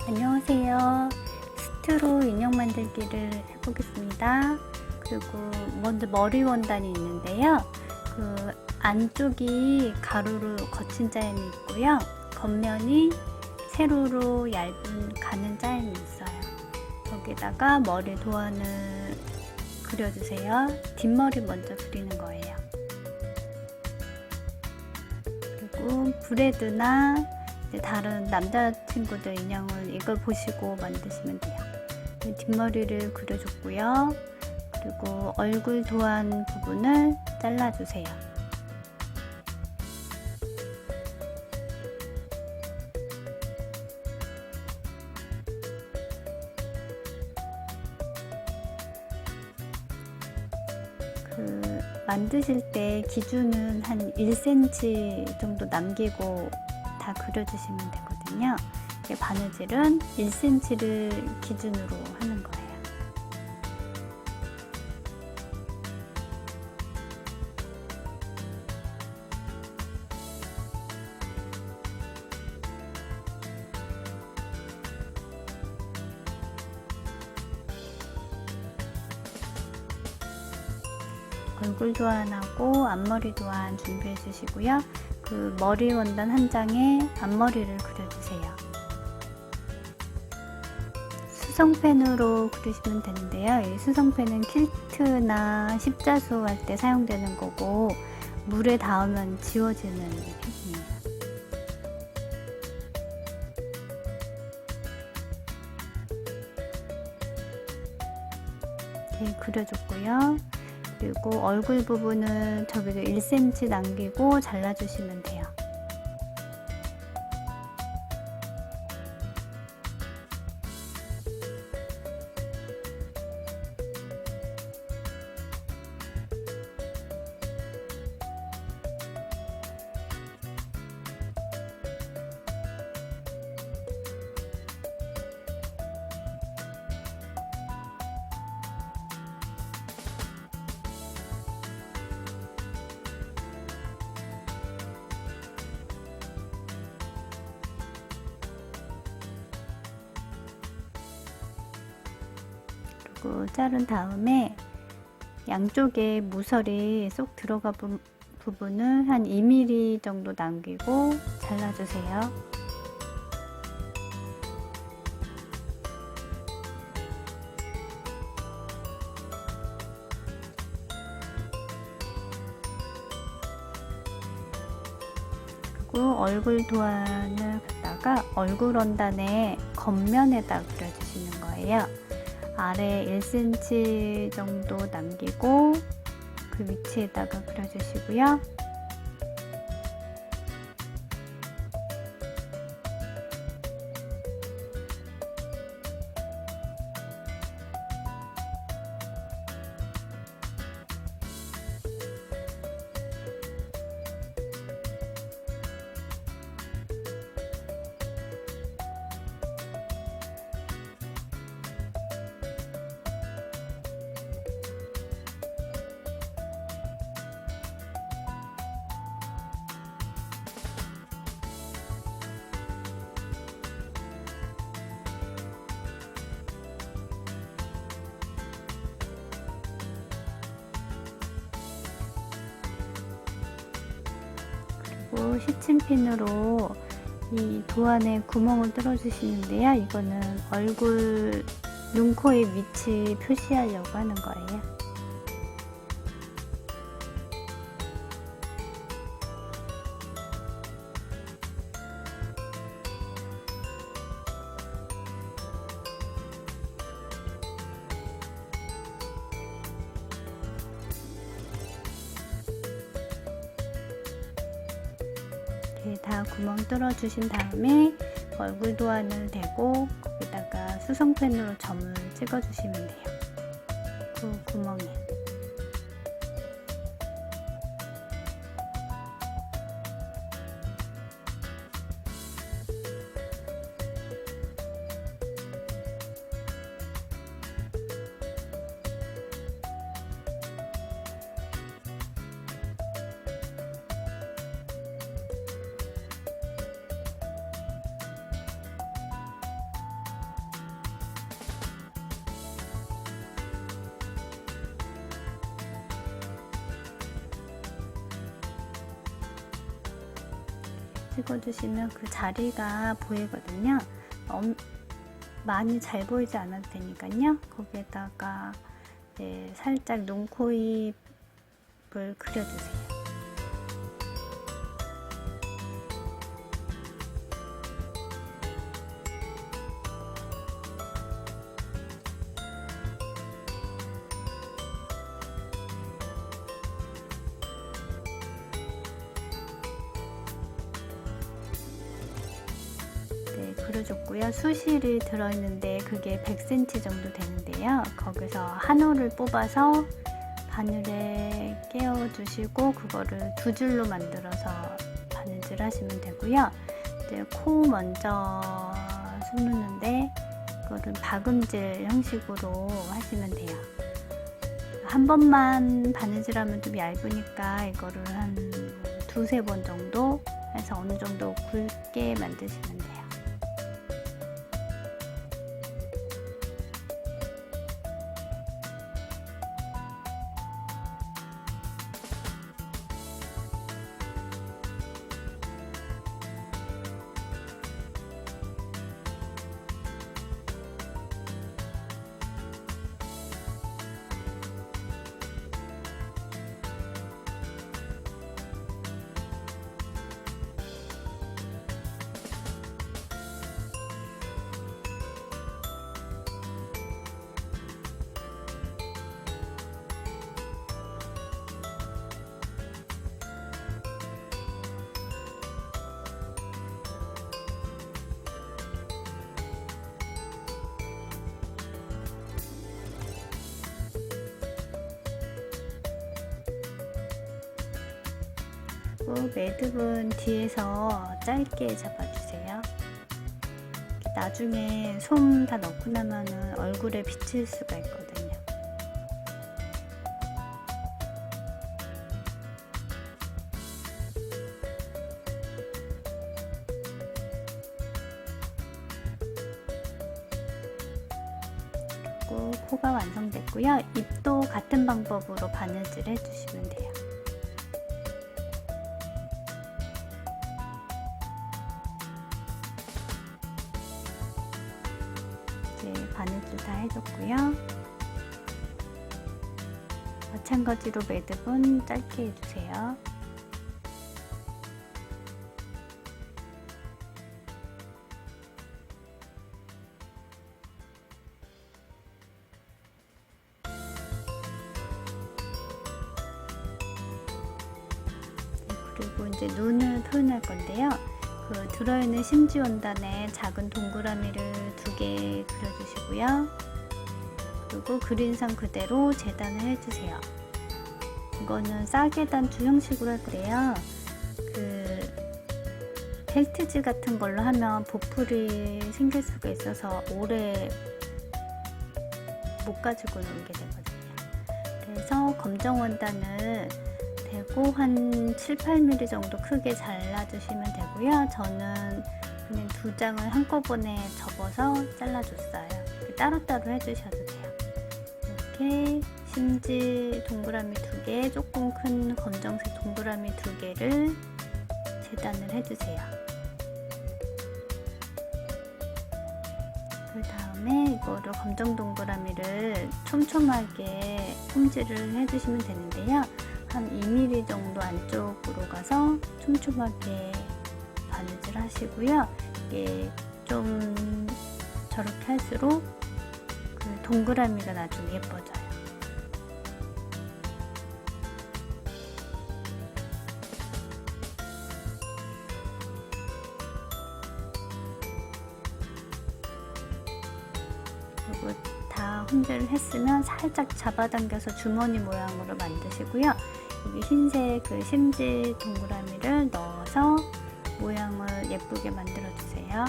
안녕하세요. 스트로 인형 만들기를 해보겠습니다. 그리고 먼저 머리 원단이 있는데요. 그 안쪽이 가로로 거친 짜임이 있고요. 겉면이 세로로 얇은 가는 짜임이 있어요. 여기다가 머리 도안을 그려주세요. 뒷머리 먼저 그리는 거예요. 그리고 브레드나 다른 남자친구들 인형을 이걸 보시고 만드시면 돼요. 뒷머리를 그려줬고요. 그리고 얼굴 도안 부분을 잘라주세요. 만드실 때 기준은 한 1cm 정도 남기고 다 그려주시면 되거든요. 바느질은 1cm를 기준으로 하는 거예요. 얼굴 도안하고 앞머리 도안 준비해 주시고요. 그 머리 원단 한 장에 앞머리를 그려주세요. 수성펜으로 그리시면 되는데요. 이 수성펜은 퀼트나 십자수 할 때 사용되는 거고 물에 닿으면 지워지는 펜이에요. 이렇게 그려줬고요. 그리고 얼굴 부분은 저기도 1cm 남기고 잘라주시면 돼요. 자른 다음에 양쪽에 무설이 쏙 들어가 부분을 한 2mm 정도 남기고 잘라주세요. 그리고 얼굴 도안을 갖다가 얼굴 원단의 겉면에다 그려주시는 거예요. 아래 1cm 정도 남기고 그 위치에다가 그려주시고요. 시침핀으로 이 도안에 구멍을 뚫어 주시는데요. 이거는 얼굴 눈코입 위치 표시하려고 하는 거예요. 다 구멍 뚫어 주신 다음에 얼굴 도안을 대고 거기다가 수성펜으로 점을 찍어 주시면 돼요. 그 구멍에. 찍어주시면 그 자리가 보이거든요. 많이 잘 보이지 않아도 되니까요. 거기에다가 살짝 눈, 코, 입을 그려주세요. 그려줬고요. 수실이 들어있는데 그게 100cm 정도 되는데요. 거기서 한 올을 뽑아서 바늘에 끼워주시고 그거를 두 줄로 만들어서 바느질 하시면 되고요. 이제 코 먼저 숨는데 그거를 박음질 형식으로 하시면 돼요. 한 번만 바느질하면 좀 얇으니까 이거를 한 두세 번 정도 해서 어느 정도 굵게 만드시면 돼요. 매듭은 뒤에서 짧게 잡아주세요. 나중에 솜 다 넣고 나면은 얼굴에 비칠 수가 있거든요. 그리고 코가 완성됐고요. 입도 같은 방법으로 바느질 해주시면 돼요. 바느질 다 해줬고요. 마찬가지로 매듭은 짧게 해주세요. 그리고 이제 눈을 표현할 건데요. 그 들어있는 심지 원단에 작은 동그라미를 2개 그려주시고요. 그리고 그린선 그대로 재단을 해주세요. 이거는 싸계단추 형식으로 할 거예요. 그 펠트지 같은 걸로 하면 보풀이 생길 수가 있어서 오래 못 가지고 노는 게 되거든요. 그래서 검정 원단을 대고 한 7, 8mm 정도 크게 잘라주시면 되고요. 저는 그냥 2장을 한꺼번에 접어서 잘라줬어요. 따로따로 해주셔도 돼요. 이렇게 심지 동그라미 2개, 조금 큰 검정색 동그라미 2개를 재단을 해주세요. 그 다음에 이거를 검정 동그라미를 촘촘하게 홈질을 해주시면 되는데요. 한 2mm 정도 안쪽으로 가서 촘촘하게 바느질 하시고요. 이게 좀 저렇게 할수록 그 동그라미가 나중에 예뻐져요. 그리고 다 혼질을 했으면 살짝 잡아당겨서 주머니 모양으로 만드시고요. 여기 흰색 그 심지 동그라미를 넣어서 모양을 예쁘게 만들어 주세요.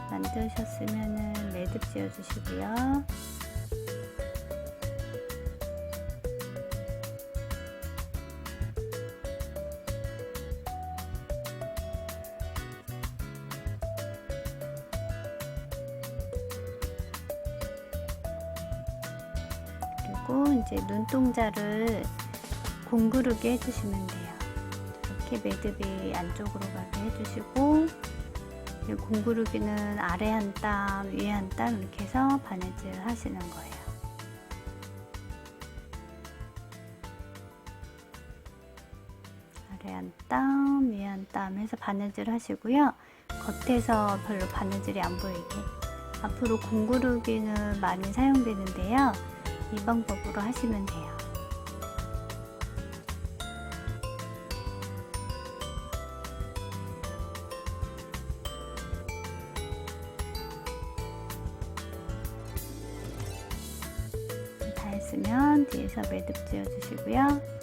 만드셨으면 매듭 지어주시고요. 그리고 이제 눈동자를 공구르게 해주시면 돼요. 이렇게 매듭이 안쪽으로 가게 해주시고, 공구르기는 아래 한 땀, 위에 한 땀 이렇게 해서 바느질 하시는 거예요. 아래 한 땀, 위에 한 땀 해서 바느질 하시고요. 겉에서 별로 바느질이 안 보이게. 앞으로 공구르기는 많이 사용되는데요. 이 방법으로 하시면 돼요. 다 했으면 뒤에서 매듭 지어 주시고요.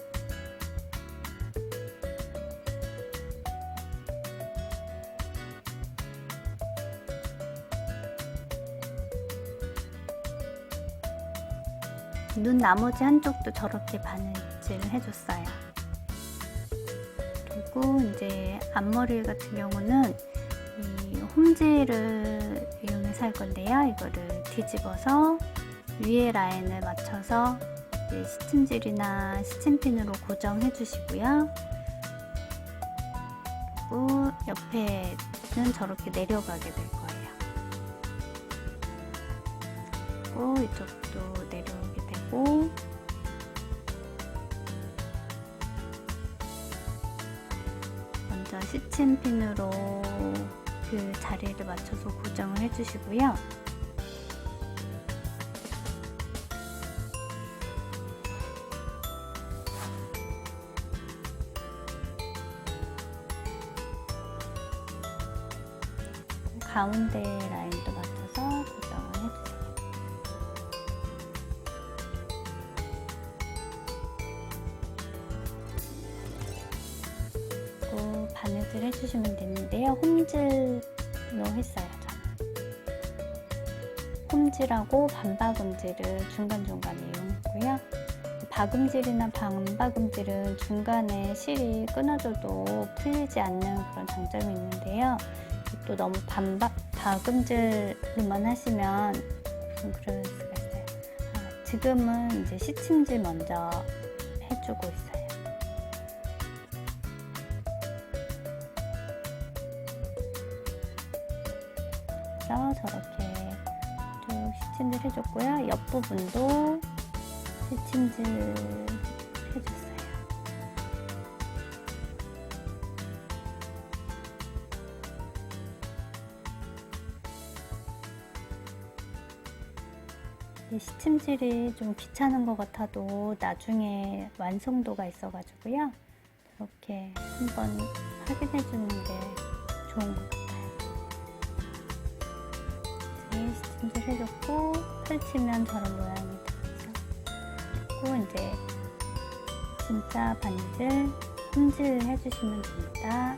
눈 나머지 한쪽도 저렇게 바느질 해줬어요. 그리고 이제 앞머리 같은 경우는 이 홈질을 이용해서 할 건데요. 이거를 뒤집어서 위에 라인을 맞춰서 시침질이나 시침핀으로 고정해 주시고요. 그리고 옆에는 저렇게 내려가게 될 거예요. 그리고 이쪽도 내려오게 되고, 먼저 시침핀으로 그 자리를 맞춰서 고정을 해주시고요. 가운데 라인도 맞춰서 고정을 해주세요. 그리고 바느질 해주시면 되는데요. 홈질로 했어요, 저는. 홈질하고 반박음질을 중간중간에 이용했고요. 박음질이나 반박음질은 중간에 실이 끊어져도 풀리지 않는 그런 장점이 있는데요. 또 너무 박음질로만 하시면 좀 그럴 수가 있어요. 지금은 이제 시침질 먼저 해주고 있어요. 그래서 저렇게 쭉 시침질 해줬고요. 옆부분도 시침질 해줬어요. 시침질이 좀 귀찮은 것 같아도 나중에 완성도가 있어가지고요. 이렇게 한번 확인해 주는 게 좋은 것 같아요. 이제 시침질 해줬고, 펼치면 저런 모양이 되죠. 그리고 이제 진짜 바느질 홈질 해주시면 됩니다.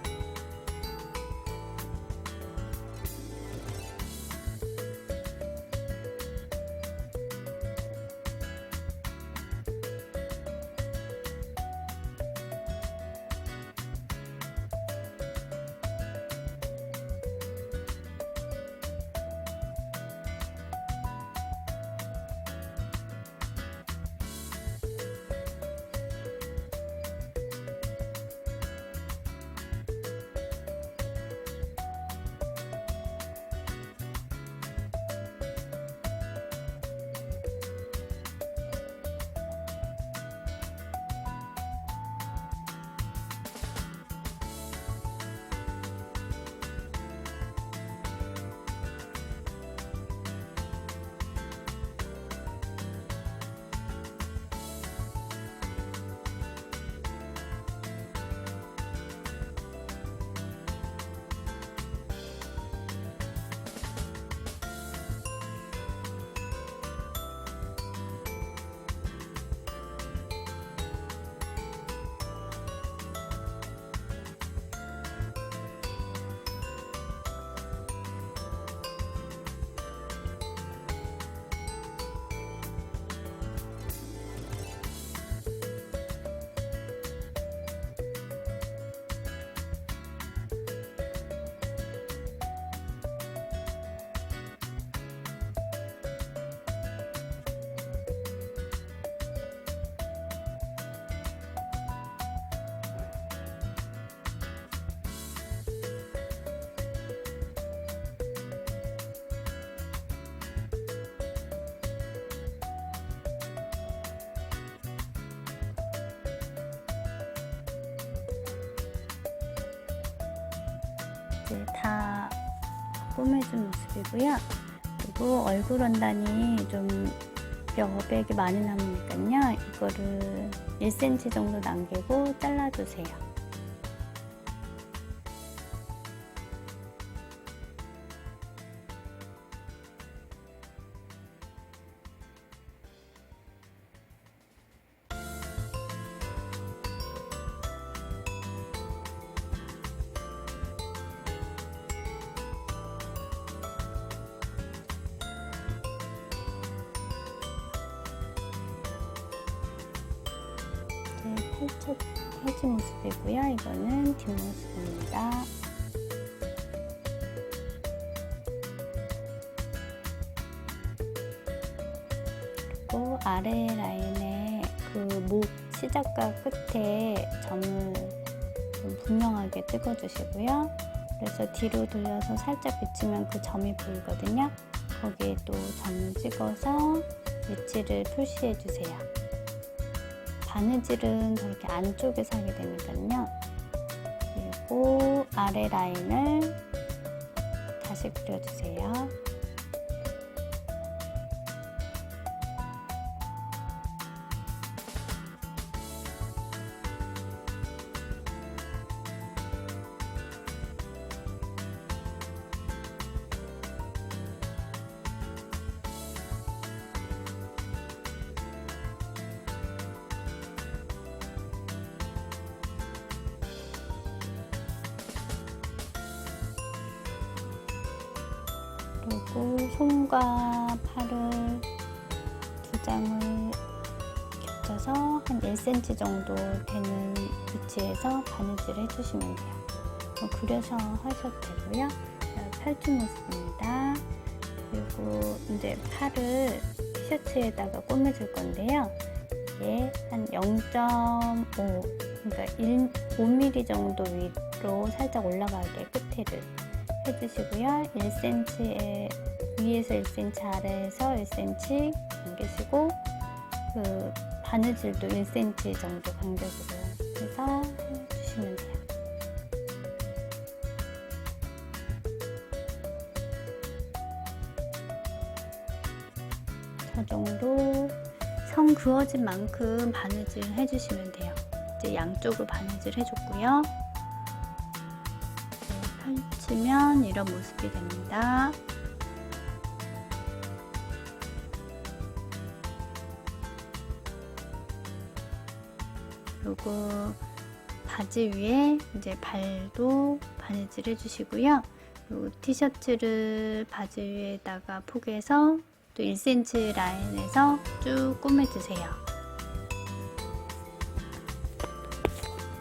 이제 다 꾸며준 모습이고요. 그리고 얼굴 원단이 좀 여백이 많이 남으니까요. 이거를 1cm 정도 남기고 잘라주세요. 펼친 모습이고요. 이거는 뒷모습입니다. 그리고 아래 라인에 그 목 시작과 끝에 점을 좀 분명하게 찍어주시고요. 그래서 뒤로 돌려서 살짝 비치면 그 점이 보이거든요. 거기에 또 점을 찍어서 위치를 표시해 주세요. 바느질은 저렇게 안쪽에서 하게 되니까요. 그리고 아래 라인을 다시 그려주세요. 그리고 손과 팔을 두 장을 겹쳐서 한 1cm 정도 되는 위치에서 바느질 해주시면 돼요. 그려서 하셔도 되고요. 펼친 모습입니다. 그리고 이제 팔을 티셔츠에다가 꾸며줄 건데요. 이게 한 0.5, 그러니까 5mm 정도 위로 살짝 올라가게 끝에를 해주시고요. 1cm에 위에서 1cm, 아래에서 1cm 당기시고 그 바느질도 1cm 정도 간격으로 해서 해주시면 돼요. 저 정도 선 그어진 만큼 바느질 해주시면 돼요. 이제 양쪽을 바느질 해줬고요. 펼치면 이런 모습이 됩니다. 그리고 바지 위에 이제 발도 바느질 해주시고요. 그리고 티셔츠를 바지 위에다가 포개서 또 1cm 라인에서 쭉 꾸며주세요.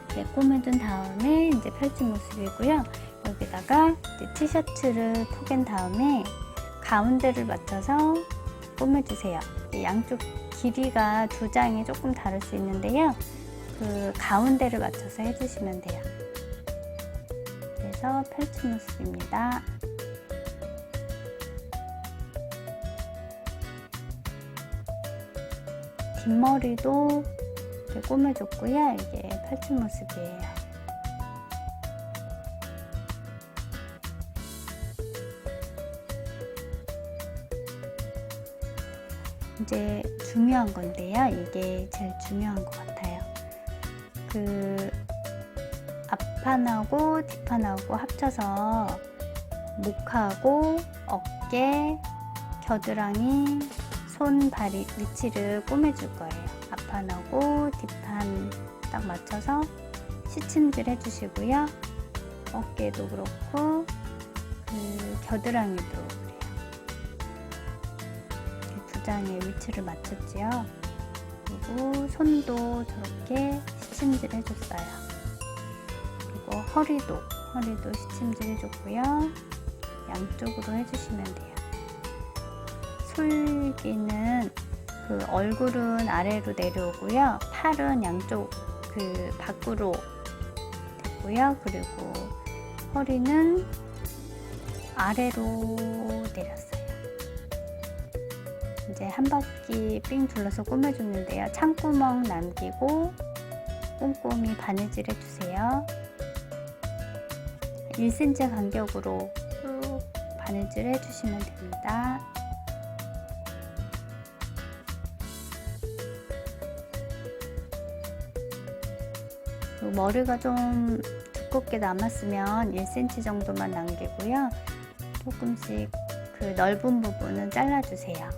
네, 꾸며준 다음에 이제 펼친 모습이고요. 여기다가 이제 티셔츠를 포갠 다음에 가운데를 맞춰서 꾸며주세요. 양쪽 길이가 두 장이 조금 다를 수 있는데요. 그 가운데를 맞춰서 해주시면 돼요. 그래서 펼친 모습입니다. 뒷머리도 이렇게 꾸며줬고요. 이게 펼친 모습이에요. 이제 중요한 건데요. 이게 제일 중요한 것 같아요. 그 앞판하고 뒷판하고 합쳐서 목하고 어깨, 겨드랑이, 손, 발이 위치를 꾸며줄 거예요. 앞판하고 뒷판 딱 맞춰서 시침질 해주시고요. 어깨도 그렇고 그 겨드랑이도 그래요. 두 장의 위치를 맞췄지요. 그리고 손도 저렇게 시침질 해줬어요. 그리고 허리도 시침질 해줬고요. 양쪽으로 해주시면 돼요. 솔기는 그 얼굴은 아래로 내려오고요. 팔은 양쪽 그 밖으로 됐고요. 그리고 허리는 아래로 내렸어요. 이제 한 바퀴 삥 둘러서 꾸며줬는데요. 창구멍 남기고 꼼꼼히 바느질 해주세요. 1cm 간격으로 쭉 바느질 해주시면 됩니다. 머리가 좀 두껍게 남았으면 1cm 정도만 남기고요. 조금씩 그 넓은 부분은 잘라주세요.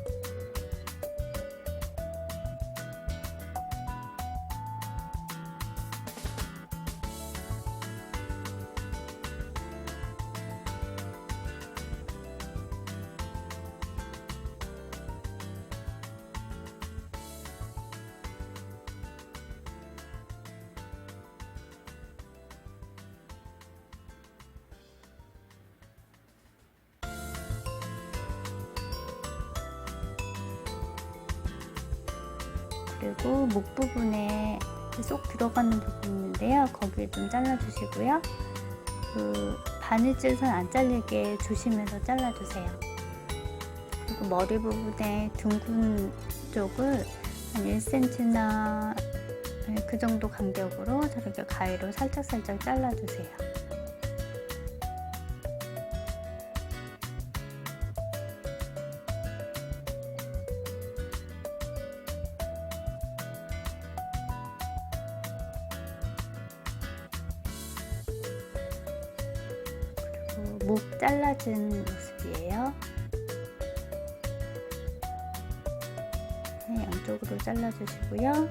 그리고 목 부분에 쏙 들어가는 부분이 있는데요. 거기에 좀 잘라주시고요. 그 바느질선 안 잘리게 조심해서 잘라주세요. 그리고 머리 부분에 둥근 쪽을 한 1cm나 그 정도 간격으로 저렇게 가위로 살짝살짝 잘라주세요. 목 잘라진 모습이에요. 네, 양쪽으로 잘라주시고요.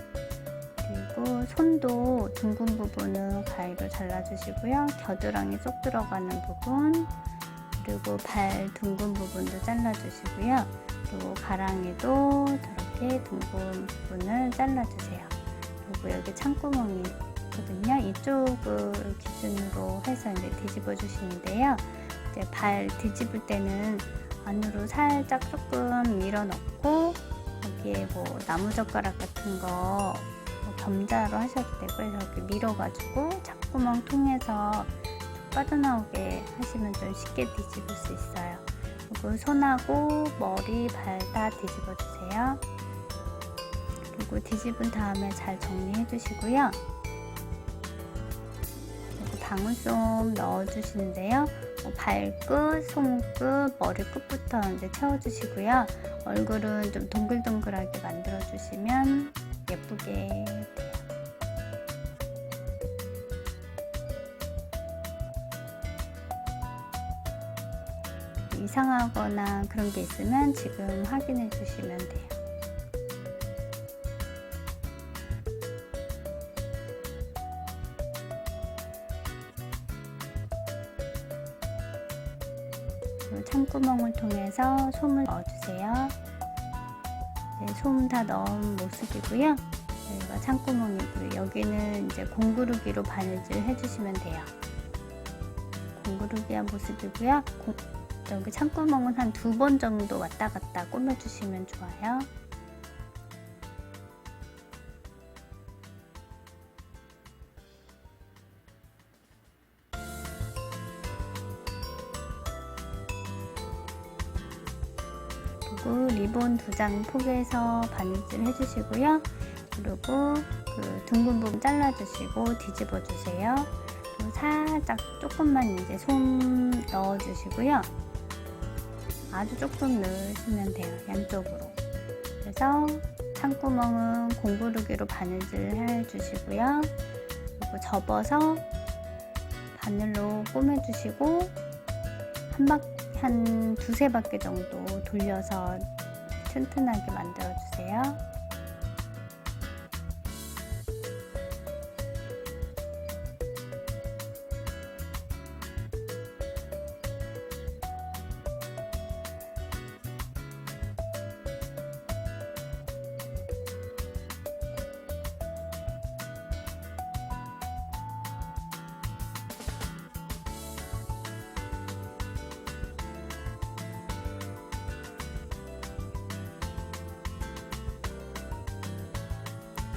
그리고 손도 둥근 부분은 가위로 잘라주시고요. 겨드랑이 쏙 들어가는 부분, 그리고 발 둥근 부분도 잘라주시고요. 그리고 가랑이도 저렇게 둥근 부분을 잘라주세요. 그리고 여기 창구멍이 있거든요. 이쪽을 기준으로 해서 이제 뒤집어 주시는데요. 이제 발 뒤집을 때는 안으로 살짝 조금 밀어 넣고 여기에 뭐 나무젓가락 같은 거 겸자로 하셔도 되고, 이렇게 밀어가지고 창구멍 통해서 빠져나오게 하시면 좀 쉽게 뒤집을 수 있어요. 그리고 손하고 머리, 발 다 뒤집어 주세요. 그리고 뒤집은 다음에 잘 정리해 주시고요. 그리고 방울솜 넣어 주시는데요. 발끝, 손끝, 머리 끝부터 이제 채워주시고요. 얼굴은 좀 동글동글하게 만들어 주시면 예쁘게 돼요. 이상하거나 그런 게 있으면 지금 확인해 주시면 돼요. 창구멍을 통해서 솜을 넣어주세요. 네, 솜 다 넣은 모습이고요. 여기가 창구멍이고요. 여기는 이제 공구르기로 바느질 해주시면 돼요. 공구르기한 모습이고요. 여기 창구멍은 한 2번 정도 왔다 갔다 꾸며주시면 좋아요. 그리고 리본 2장 포개서 바느질 해주시고요. 그리고 그 둥근 부분 잘라주시고 뒤집어 주세요. 그리고 살짝 조금만 이제 솜 넣어주시고요. 아주 조금 넣으시면 돼요. 양쪽으로. 그래서 창구멍은 공구르기로 바느질 해주시고요. 그리고 접어서 바늘로 꼬매주시고 한 2-3바퀴 정도 돌려서 튼튼하게 만들어 주세요.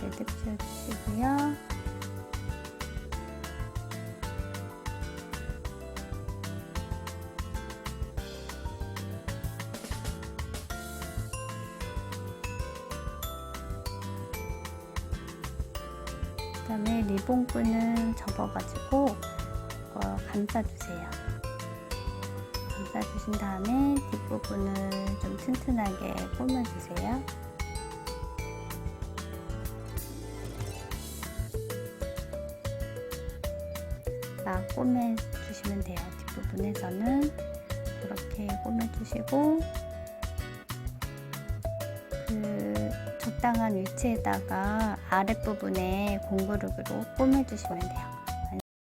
매듭 지어주시고요. 그 다음에 리본끈은 접어가지고 감싸주세요. 감싸주신 다음에 뒷부분을 좀 튼튼하게 꼬매주세요. 막 꼬매주시면 돼요. 뒷부분에서는 이렇게 꼬매주시고 그 적당한 위치에다가 아랫부분에 공그루기로 꼬매주시면 돼요.